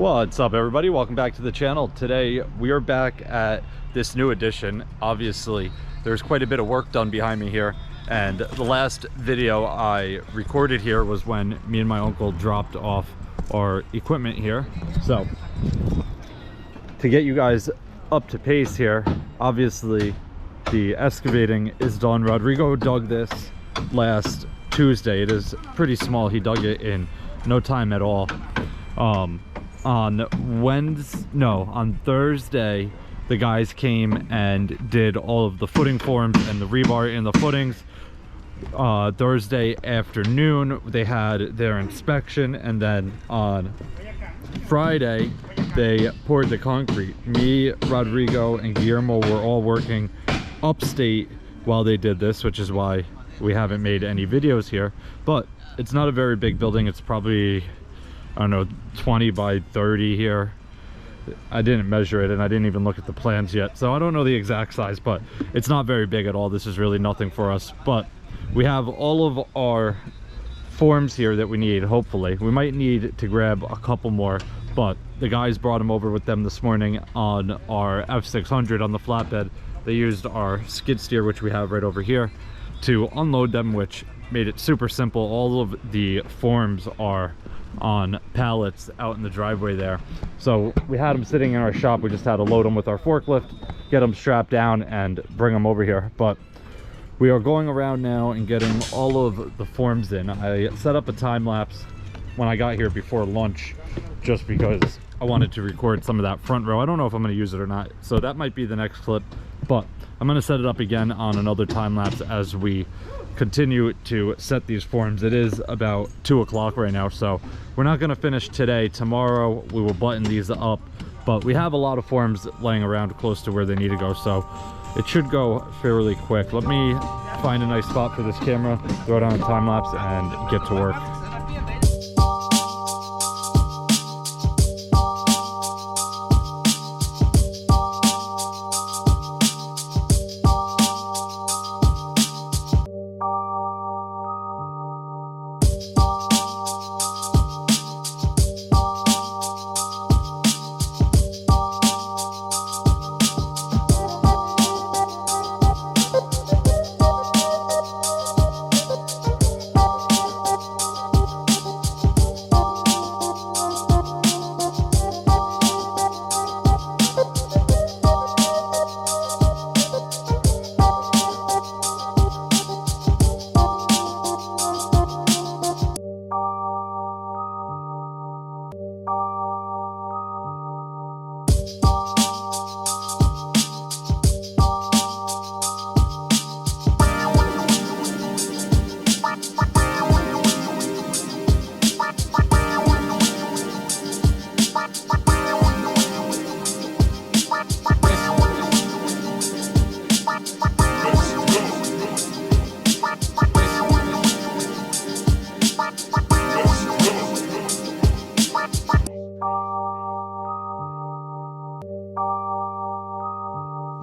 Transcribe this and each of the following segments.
What's up, everybody? Welcome back to the channel. Today we are back at this new addition. Obviously there's quite a bit of work done behind me here, and the last video I recorded here was when me and my uncle dropped off our equipment here. So to get you guys up to pace here, obviously the excavating is done. Rodrigo dug this last Tuesday. It is pretty small. He dug it in no time at all. On Thursday the guys came and did all of the footing forms and the rebar in the footings. Thursday afternoon they had their inspection, and then on Friday they poured the concrete. Me, Rodrigo, and Guillermo were all working upstate while they did this, which is why we haven't made any videos here. But it's not a very big building. It's probably, I don't know, 20 by 30 here. I didn't measure it and I didn't even look at the plans yet, so I don't know the exact size, but it's not very big at all. This is really nothing for us, but we have all of our forms here that we need. Hopefully we might need to grab a couple more, but the guys brought them over with them this morning on our F600 on the flatbed. They used our skid steer, which we have right over here, to unload them, which made it super simple. All of the forms are on pallets out in the driveway there, so we had them sitting in our shop. We just had to load them with our forklift, get them strapped down, and bring them over here. But we are going around now and getting all of the forms in. I set up a time lapse when I got here before lunch just because I wanted to record some of that front row. I don't know if I'm going to use it or not, so that might be the next clip, but I'm going to set it up again on another time lapse as we continue to set these forms. It is about 2 o'clock right now, so we're not going to finish today. Tomorrow we will button these up, but we have a lot of forms laying around close to where they need to go, so it should go fairly quick. Let me find a nice spot for this camera, throw it on a time lapse, and get to work.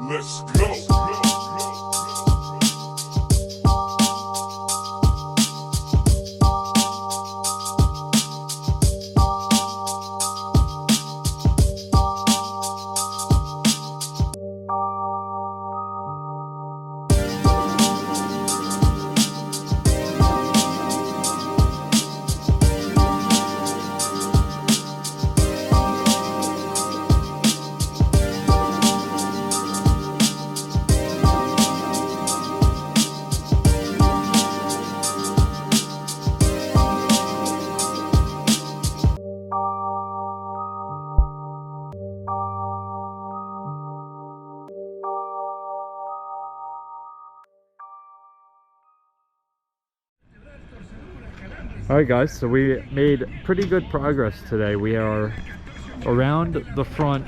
Let's go. All right, guys, so we made pretty good progress today. We are around the front.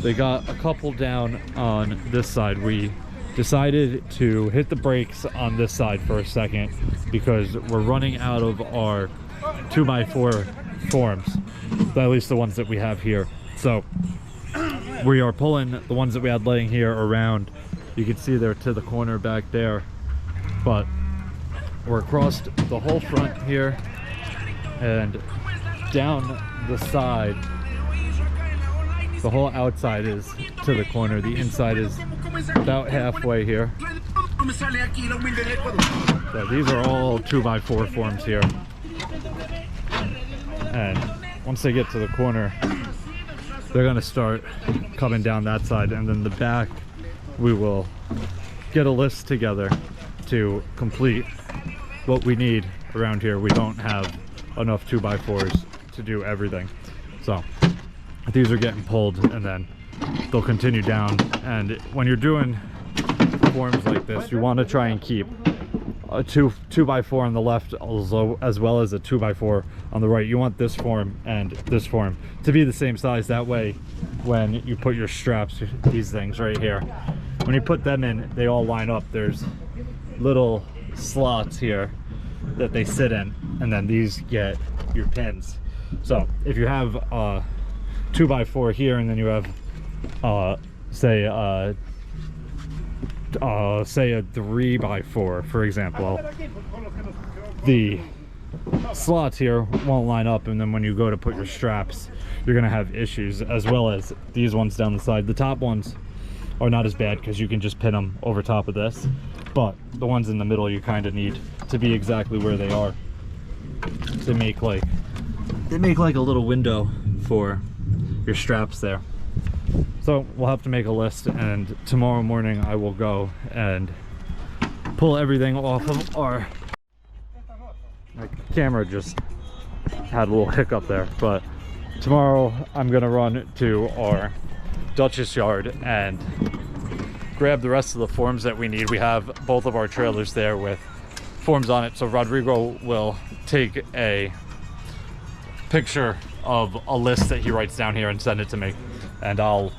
They got a couple down on this side. We decided to hit the brakes on this side for a second because we're running out of our 2x4 forms, at least the ones that we have here. So we are pulling the ones that we had laying here around. You can see they're to the corner back there, but we're across the whole front here and down the side The whole outside is to the corner. The inside is about halfway here. So these are all 2x4 forms here. And once they get to the corner, they're gonna start coming down that side, and then the back we will get a list together to complete what we need around here. We don't have enough 2x4s to do everything, so these are getting pulled and then they'll continue down. And when you're doing forms like this, you want to try and keep a 2x4 on the left as well as a 2x4 on the right. You want this form and this form to be the same size. That way when you put your straps, these things right here, when you put them in, they all line up. There's little slots here that they sit in, and then these get your pins. So if you have a 2x4 here, and then you have say a 3x4, for example, the slots here won't line up, and then when you go to put your straps, you're gonna have issues, as well as these ones down the side. The top ones are not as bad because you can just pin them over top of this, but the ones in the middle you kind of need to be exactly where they are. They make like a little window for your straps there. So we'll have to make a list, and tomorrow morning I will go and pull everything off of our... My camera just had a little hiccup there, but tomorrow I'm gonna run to our Dutchess yard and grab the rest of the forms that we need. We have both of our trailers there with forms on it, so Rodrigo will take a picture of a list that he writes down here and send it to me, and I'll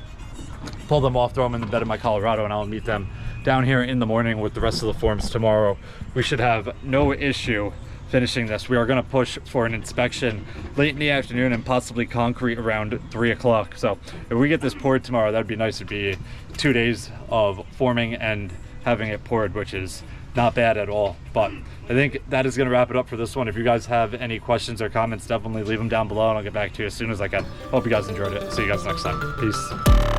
pull them off, throw them in the bed of my Colorado, and I'll meet them down here in the morning with the rest of the forms tomorrow. We should have no issue finishing this. We are going to push for an inspection late in the afternoon and possibly concrete around 3 o'clock. So if we get this poured tomorrow, that'd be nice. It'd be 2 days of forming and having it poured, which is not bad at all. But I think that is going to wrap it up for this one. If you guys have any questions or comments, definitely leave them down below and I'll get back to you as soon as I can. Hope you guys enjoyed it. See you guys next time. Peace.